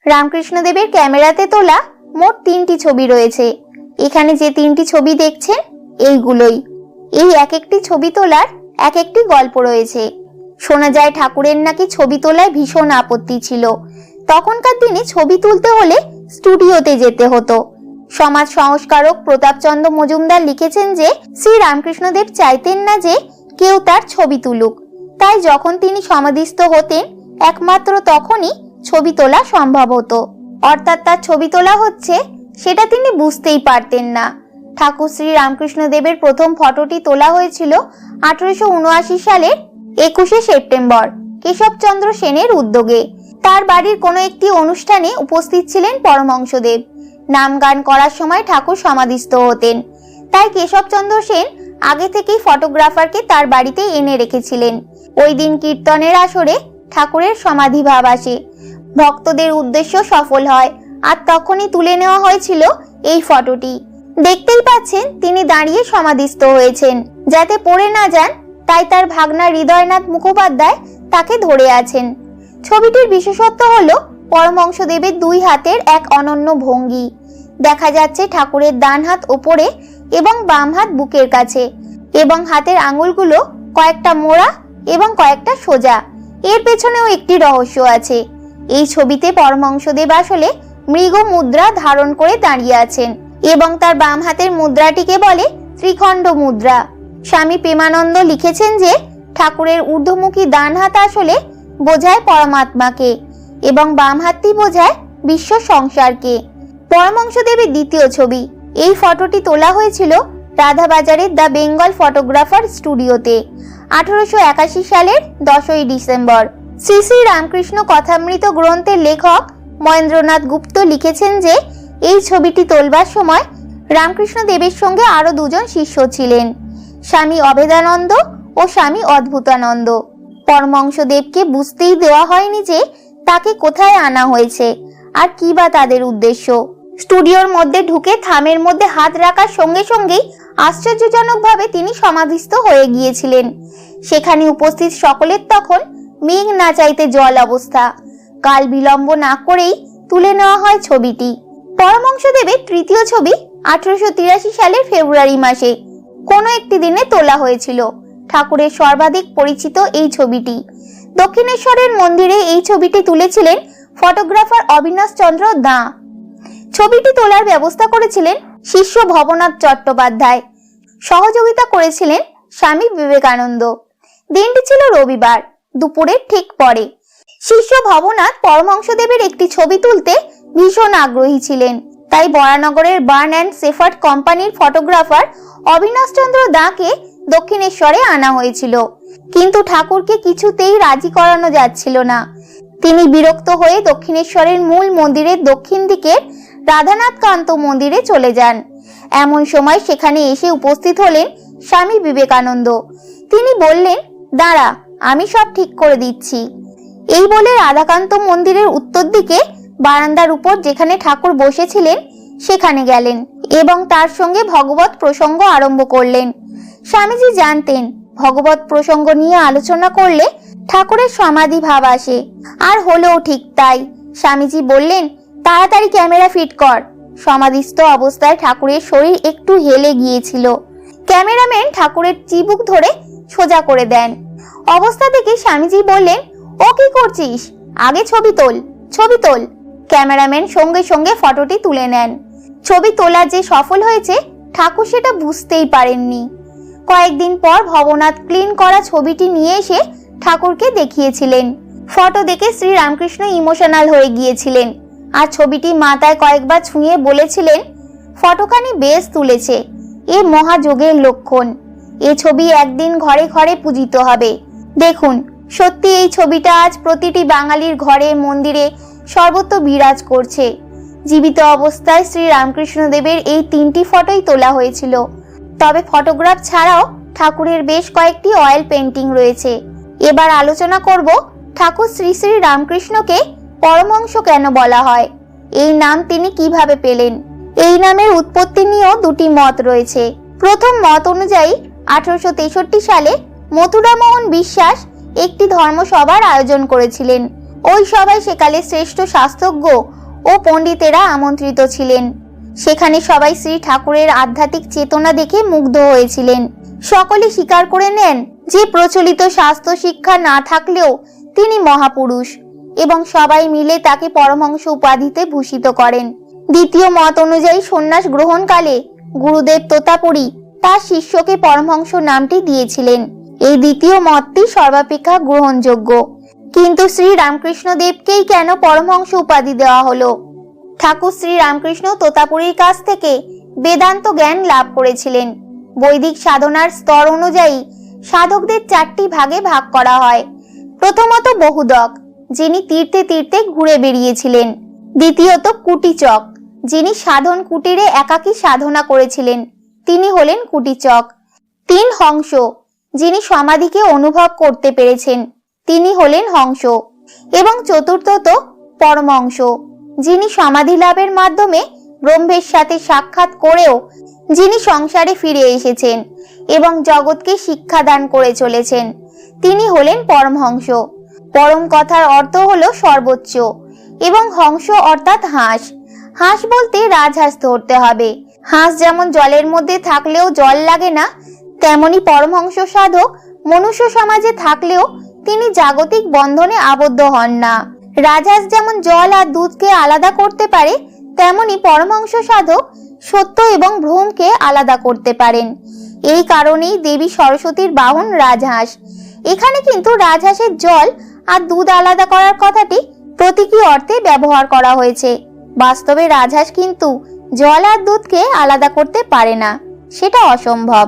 রামকৃষ্ণদেবের ক্যামেরাতে তোলা মোট 3টি ছবি রয়েছে। এখানে যে 3টি ছবি দেখছেন এইগুলোই। এই এক একটি ছবি তোলার এক একটি গল্প রয়েছে। শোনা যায় ঠাকুরের নাকি ছবি তোলায় ভীষণ আপত্তি ছিল। তখনকার দিনে ছবি তুলতে হলে স্টুডিওতে যেতে হতো। সমাজ সংস্কারক প্রতাপচন্দ্র মজুমদার লিখেছেন যে শ্রী রামকৃষ্ণদেব চাইতেন না যে কেউ তার ছবি তুলুক, তাই যখন তিনি সমাধিস্থ হতেন একমাত্র তখনই ছবি তোলা সম্ভব হতো। অর্থাৎ তার ছবি তোলা হচ্ছে সেটা তিনি বুঝতেই পারতেন না। ঠাকুর শ্রী রামকৃষ্ণদেবের প্রথম ফটোটি তোলা হয়েছিল 1879 সালের 21শে সেপ্টেম্বর কেশবচন্দ্র সেনের উদ্যোগে। তার বাড়ির কোনো একটি অনুষ্ঠানে উপস্থিত ছিলেন পরমহংসদেব। নাম গান করার সময় ঠাকুর সমাধিস্থ হতেন, তাই কেশবচন্দ্র সেন আগে থেকেই ফটোগ্রাফারকে তার বাড়িতে এনে রেখেছিলেন। ওই দিন কীর্তনের আসরে ঠাকুরের সমাধি ভাব আসে, ভক্তদের উদ্দেশ্য সফল হয়, আর তখনই তুলে নেওয়া হয়েছিল এই ফটোটি। দেখতেই পাচ্ছেন তিনি দাঁড়িয়ে সমাধিস্থ হয়েছেন, যাতে পড়ে না যান, তাই তার ভাগনা হৃদয়নাথ মুখোপাধ্যায় তাকে ধরে আছেন। ছবিটির বিশেষত্ব হলো পরমহংসদেবের দুই হাতের এক অনন্য ভঙ্গি। দেখা যাচ্ছে ঠাকুরের ডান হাত ওপরে এবং বাম হাত বুকের কাছে, এবং হাতের আঙুলগুলো কয়েকটা মোড়া এবং কয়েকটা সোজা। এর পেছনেও একটি রহস্য আছে। এই ছবিতে পরমহংসদেব আসলে মৃগ মুদ্রা ধারণ করে দাঁড়িয়ে আছেন, এবং তার বাম হাতের মুদ্রাটিকে বলে ত্রিখণ্ড মুদ্রা। স্বামী প্রেমানন্দ লিখেছেন যে ঠাকুরের ঊর্ধ্বমুখী ডান হাত আসলে বোঝায় পরমাত্মাকে এবং বাম হাতটি বোঝায় বিশ্ব সংসারকে। পরমহংসদেবের দ্বিতীয় ছবি। এই ফটোটি তোলা হয়েছিল রাধাবাজারের দ্য বেঙ্গল ফটোগ্রাফার স্টুডিওতে 1881 সালের 10ই ডিসেম্বর। শ্রী শ্রী রামকৃষ্ণ কথামৃত গ্রন্থের লেখক মহেন্দ্রনাথ গুপ্ত লিখেছেন যে এই ছবিটি তোলবার সময় রামকৃষ্ণদেবের সঙ্গে আরো দুজন শিষ্য ছিলেন, স্বামী অভেদানন্দ ও স্বামী অদ্ভুতানন্দ। পরমহংসদেবকে বুঝতেই দেওয়া হয়নি যে তাকে কোথায় আনা হয়েছে আর কি বা তাদের উদ্দেশ্য। স্টুডিওর মধ্যে ঢুকে থামের মধ্যে হাত রাখার সঙ্গে সঙ্গেই আশ্চর্যজনকভাবে তিনি সমাধিস্থ হয়ে গিয়েছিলেন। সেখানে উপস্থিত সকলের তখন মেঘ না চাইতে জল অবস্থা। কাল বিলম্ব না করেই তুলে নেওয়া হয় ছবিটি। পরমহংসদেবের তৃতীয় ছবি 1883 সালের ফেব্রুয়ারি মাসে কোনো একটি দিনে তোলা হয়েছিল। ঠাকুরের সর্বাধিক পরিচিত এই ছবিটি। দক্ষিণেশ্বরের মন্দিরে এই ছবিটি তুলেছিলেন ফটোগ্রাফার অবিনাশ চন্দ্র দাঁ। ছবিটি তোলার ব্যবস্থা করেছিলেন শিষ্য ভবনাথ চট্টোপাধ্যায়। সহযোগিতা করেছিলেন স্বামী বিবেকানন্দ। দিনটি ছিল রবিবার, দুপুরের ঠিক পরে। শিষ্য ভবনাথ পরমহংসদেবের একটি ছবি তুলতে ভীষণ আগ্রহী ছিলেন, তাই বরানগরের বার্ন অ্যান্ড সেফার্ড কোম্পানির ফটোগ্রাফার অবিনাশ চন্দ্র দাঁকে দক্ষিণেশ্বরে আনা হয়েছিল। কিন্তু ঠাকুরকে কিছুতেই রাজি করানো যাচ্ছিল না। তিনি বিরক্ত হয়ে দক্ষিণেশ্বরের মূল মন্দিরের দক্ষিণ দিকের রাধানাথ কান্ত মন্দিরে চলে যান। এমন সময় সেখানে এসে উপস্থিত হলেন স্বামী বিবেকানন্দ। তিনি বললেন, দাঁড়া, আমি সব ঠিক করে দিচ্ছি। এই বলে রাধাকান্ত মন্দিরের উত্তর দিকে বারান্দার উপর যেখানে ঠাকুর বসেছিলেন সেখানে গেলেন এবং তার সঙ্গে ভগবত প্রসঙ্গ আরম্ভ করলেন। স্বামীজি জানতেন ভগবত প্রসঙ্গ নিয়ে আলোচনা করলে ঠাকুরের সমাধি ভাব আসে, আর হলেও ঠিক তাই। স্বামীজি বললেন, তাড়াতাড়ি ক্যামেরা ফিট কর। সমাধিস্থ অবস্থায় ঠাকুরের শরীর একটু হেলে গিয়েছিল। ক্যামেরাম্যান ঠাকুরের চিবুক ধরে সোজা করে দেন। অবস্থা দেখে স্বামীজি বললেন, ও কি করছিস? আগে ছবি তোল, ছবি তোল। ক্যামেরাম্যান সঙ্গে সঙ্গে ফটোটি তুলে নেন। ছবি তোলা যে সফল হয়েছে ঠাকুর সেটা বুঝতেই পারেননি। কয়েকদিন পর ভবনাথ ক্লিন করা ছবিটি নিয়ে এসে ঠাকুরকে দেখিয়েছিলেন। ফটো দেখে শ্রী রামকৃষ্ণ ইমোশনাল হয়ে গিয়েছিলেন, আর ছবিটি মাথায় কয়েকবার ছুঁয়ে বলেছিলেন, ফটোখানি বেশ তুলেছে, এ মহাযোগের লক্ষণ। এ ছবি একদিন ঘরে ঘরে পূজিত হবে। দেখুন, সত্যি এই ছবিটা আজ প্রতিটি বাঙালির ঘরে মন্দিরে সর্বত্র বিরাজ করছে। জীবিত অবস্থায় শ্রী রামকৃষ্ণদেবের এই 3টি ফটোই তোলা হয়েছিল। তবে ফটোগ্রাফ ছাড়াও ঠাকুরের বেশ কয়েকটি অয়েল পেন্টিং রয়েছে। এবার আলোচনা করব ঠাকুর শ্রী শ্রী রামকৃষ্ণকে পরমহংস কেন বলা হয়, এই নাম তিনি কিভাবে পেলেন। এই নামের উৎপত্তি নিয়েও দুটি মত রয়েছে। প্রথম মত অনুযায়ী 1863 সালে মথুরামোহন বিশ্বাস একটি ধর্মসভার আয়োজন করেছিলেন। ওই সবাই সেকালে শ্রেষ্ঠ শাস্ত্রজ্ঞ ও পণ্ডিতেরা আমন্ত্রিত ছিলেন। সেখানে সবাই শ্রী ঠাকুরের আধ্যাত্মিক চেতনা দেখে মুগ্ধ হয়েছিলেন। সকলে স্বীকার করে নেন যে প্রচলিত শাস্ত্র শিক্ষা না থাকলেও তিনি মহাপুরুষ, এবং সবাই মিলে তাকে পরমহংস উপাধিতে ভূষিত করেন। দ্বিতীয় মত অনুযায়ী সন্ন্যাস গ্রহণকালে গুরুদেব তোতাপুরী তার শিষ্যকে পরমহংস নামটি দিয়েছিলেন। এই দ্বিতীয় মতটি সর্বাপেক্ষা গ্রহণযোগ্য। কিন্তু শ্রী রামকৃষ্ণ দেবকেই কেন পরমহংস উপাধি দেওয়া হলো? ঠাকুর শ্রী রামকৃষ্ণ তোতাপুরীর কাছ থেকে বেদান্ত জ্ঞান লাভ করেছিলেন। বৈদিক সাধনার স্তর অনুযায়ী সাধকদের 4টি ভাগে ভাগ করা হয়। প্রথমত বহুদক, যিনি তীর্থে তীর্থে ঘুরে বেরিয়েছিলেন। দ্বিতীয়ত কুটিচক, যিনি সাধন কুটিরে একাকী সাধনা করেছিলেন, তিনি হলেন কুটিচক। 3 হংস, যিনি সমাধিকে অনুভব করতে পেরেছেন, তিনি হলেন হংস। এবং চতুর্থত পরমহংস, যিনি সমাধি লাভের মাধ্যমে ব্রহ্মের সাথে সাক্ষাৎ করেও যিনি সংসারে ফিরে এসেছেন এবং জগৎকে শিক্ষা দান করে চলেছেন, তিনি হলেন পরমহংস। পরম কথার অর্থ হলো সর্বোচ্চ, এবং হংস অর্থাৎ হাঁস। হাঁস বলতে রাজহাঁস ধরতে হবে। হাঁস যেমন জলের মধ্যে থাকলেও জল লাগে না, তেমনি পরমহংস সাধক মনুষ্য সমাজে থাকলেও তিনি জাগতিক বন্ধনে আবদ্ধ হন না। রাজহাঁস যেমন জল আর দুধকে আলাদা করতে পারে, তেমনি পরমহংস সাধক সত্য এবং ভ্রমকে আলাদা করতে পারেন। এই কারণেই দেবী সরস্বতীর বাহন রাজহাঁস। এখানে কিন্তু রাজহাঁসের জল আর দুধ আলাদা করার কথাটি প্রতীকী অর্থে ব্যবহার করা হয়েছে। বাস্তবে রাজহাঁস কিন্তু জল আর দুধকে আলাদা করতে পারে না, সেটা অসম্ভব।